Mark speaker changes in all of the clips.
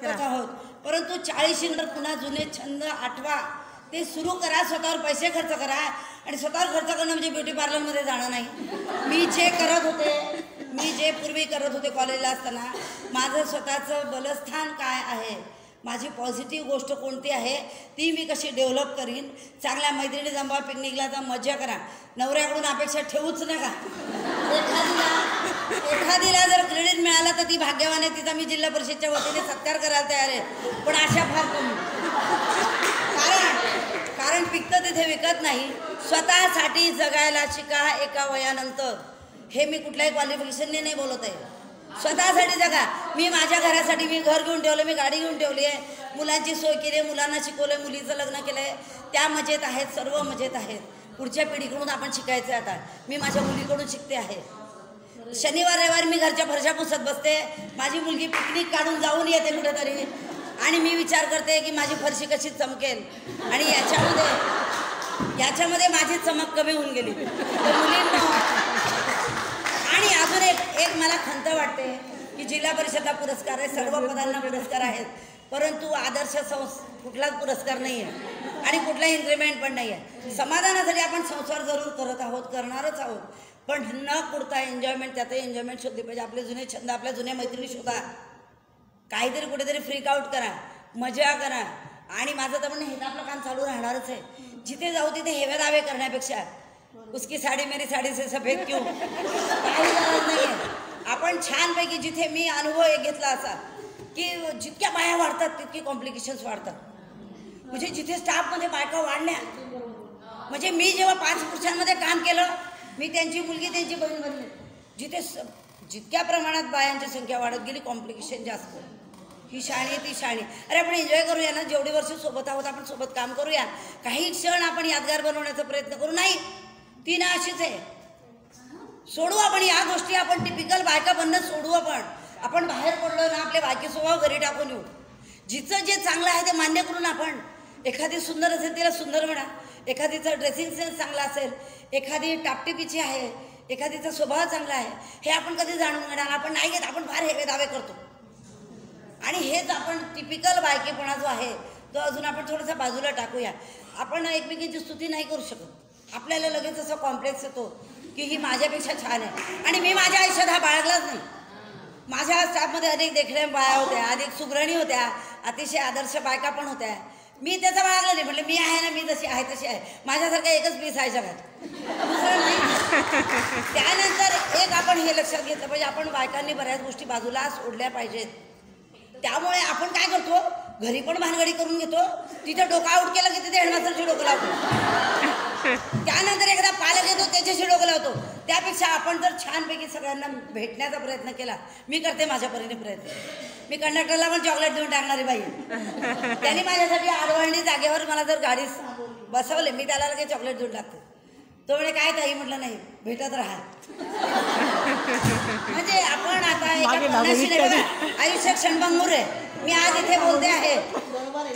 Speaker 1: शकत आहोत, परंतु 40 नंतर पुन्हा जुने छंद आठवा, ते सुरू करा, स्वतःवर पैसे खर्च करा. आणि स्वतःवर खर्च करणं म्हणजे ब्युटी पार्लरमध्ये जाणं नाही. मी जे पूर्वी करत होते कॉलेजला असताना, माझं स्वतःचं बलस्थान काय आहे, माझी पॉझिटिव्ह गोष्ट कोणती आहे, ती मी कशी डेव्हलप करीन. चांगल्या मैत्रिणी जमवा, पिकनिकला जा, मजा करा. नवऱ्याकडून अपेक्षा ठेवूच नका. एखादीला जर क्रेडिट मिळालं तर ती भाग्यवान आहे, तिचा मी जिल्हा परिषदच्या वतीने सत्कार करायला तयार आहे. पण अशा फार कमी. कारण पिकतं तिथे विकत नाही. स्वतःसाठी जगायला शिका एका वयानंतर. हे मी कुठल्याही क्वालिफिकेशनने नाही बोलत आहे. स्वतःसाठी जगा. मी माझ्या घरासाठी मी घर घेऊन ठेवलं, मी गाडी घेऊन ठेवली आहे, मुलांची सोय केली आहे, मुलांना शिकवलं, मुलीचं लग्न केलं आहे. त्या मजेत आहेत, सर्व मजेत आहेत. पुढच्या पिढीकडून आपण शिकायचं आहे. आता मी माझ्या मुलीकडून शिकते आहे. शनिवार रविवार मी घरच्या फरशा पुसत बसते, माझी मुलगी पिकनिक काढून जाऊन येते कुठेतरी, आणि मी विचार करते की माझी फरशी कशी चमकेल. आणि याच्यामध्ये माझी चमक कमी होऊन गेली. तर मुलींना आणि अजून एक मला खंत वाटते की जिल्हा परिषदला पुरस्कार आहे, सर्व पदांना पुरस्कार आहेत, परंतु आदर्श कुठलाच पुरस्कार नाही आहे आणि कुठला इन्क्रीमेंट पण नाही आहे. समाधानासाठी आपण संसार जरूर करत आहोत, करणारच आहोत, पण न कुडता एन्जॉयमेंट, त्यातही एन्जॉयमेंट शोधली पाहिजे. आपले जुने छंद, आपल्या जुन्या मैत्रिणी शोधा, काहीतरी कुठेतरी फ्रीक आउट करा, मजा करा. आणि माझं तर म्हणणं हे आपलं काम चालू राहणारच आहे. जिथे जाऊ तिथे हेवे दावे करण्यापेक्षा उसकी साडी मेरी साडी से सफेद क्यों, काही गरज नाही आहे. आपण छानपैकी, जिथे मी अनुभव एक घेतला असा की जितक्या बाया वाढतात तितकी कॉम्प्लिकेशन्स वाढतात. म्हणजे जिथे स्टाफमध्ये बायका वाढल्या, म्हणजे मी जेव्हा 5 पुरुषांमध्ये काम केलं, मी त्यांची मुलगी त्यांची बहीण बनली. जितक्या प्रमाणात बायांची संख्या वाढत गेली, कॉम्प्लिकेशन जास्त. ही शाणी ती शाणी. अरे आपण एन्जॉय करूया ना, जेवढी वर्ष सोबत आहोत आपण सोबत काम करूया, काही क्षण आपण यादगार बनवण्याचा प्रयत्न करू. नाही, ती ना अशीच आहे. सोडू आपण या गोष्टी, आपण टिपिकल बायका बनणं सोडू. आपण बाहेर पडलो ना, आपले बायकी स्वभाव घरी टाकून येऊ. जिचं जे चांगलं आहे ते मान्य करून आपण, एखादी सुंदर असेल तिला सुंदर म्हणा, एखादीचा ड्रेसिंग सेन्स चांगला असेल, एखादी टापटिपीची आहे, एखादीचा स्वभाव चांगला आहे, हे आपण कधी जाणून घेणार. आपण नाही घेत, आपण फार हेवे दावे करतो. आणि हेच आपण टिपिकल बायकेपणा जो आहे तो अजून आपण थोडासा बाजूला टाकूया. आपण एकमेकींची स्तुती नाही करू शकत. आपल्याला लगेच असं कॉम्प्लेक्स येतो की ही माझ्यापेक्षा छान आहे. आणि मी माझ्या आयुष्यात हा बाळगलाच नाही. माझ्या स्टाफमध्ये अधिक देखण्या बाया होत्या, अधिक सुगरणी होत्या, अतिशय आदर्श बायका पण होत्या. मी त्याचा बाळगला नाही. म्हटलं मी आहे ना, मी जशी आहे तशी आहे. माझ्यासारखा एकच पीस आहे जगात, दुसरं नाही. त्यानंतर एक आपण हे लक्षात घेतलं पाहिजे, आपण बायकांनी बऱ्याच गोष्टी बाजूला सोडल्या पाहिजेत. त्यामुळे आपण काय करतो, घरी पण भानगडी करून घेतो, तिथं डोकं आऊट केलं की तिथे हेडमास्टरची डोकं लावतो, त्यानंतर एकदा पालक येतो त्याच्याशी डोकं लावतो. त्यापेक्षा आपण जर छानपैकी सगळ्यांना भेटण्याचा प्रयत्न केला, मी करते माझ्या परीने प्रयत्न. मी कंडक्टरला पण चॉकलेट देऊन टाकणारी बाई. त्यांनी माझ्यासाठी आडवळणी जागेवर मला जर गाडी बसवले, मी त्याला काही चॉकलेट देऊन टाकते. तो म्हणे काय ताई, म्हटलं नाही, भेटत राहा. म्हणजे आपण आता आयुष्य क्षणभंगूर आहे. मी आज इथे बोलते आहे,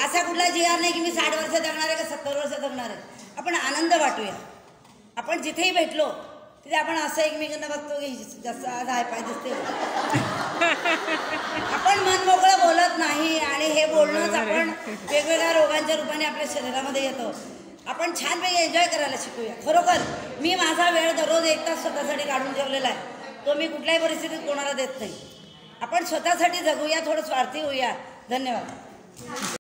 Speaker 1: असा कुठला जीआर नाही की मी 60 वर्ष जगणार आहे का 70 वर्ष जगणार आहे. आपण आनंद वाटूया. आपण जिथेही भेटलो तिथे आपण असं एकमेकांना बघतो की जसं आज हाय पाय दिसते. आपण मनमोकळं बोलत नाही आणि हे बोलणंच आपण वेगवेगळ्या रोगांच्या रूपाने आपल्या शरीरामध्ये येतो. आपण छानपैकी एन्जॉय करायला शिकूया. खरोखर मी माझा वेळ दररोज 1 तास स्वतःसाठी काढून ठेवलेला आहे. तो मी कुठल्याही परिस्थितीत कोणाला देत नाही. आपण स्वतःसाठी जगूया, थोडं स्वार्थी होऊया. धन्यवाद.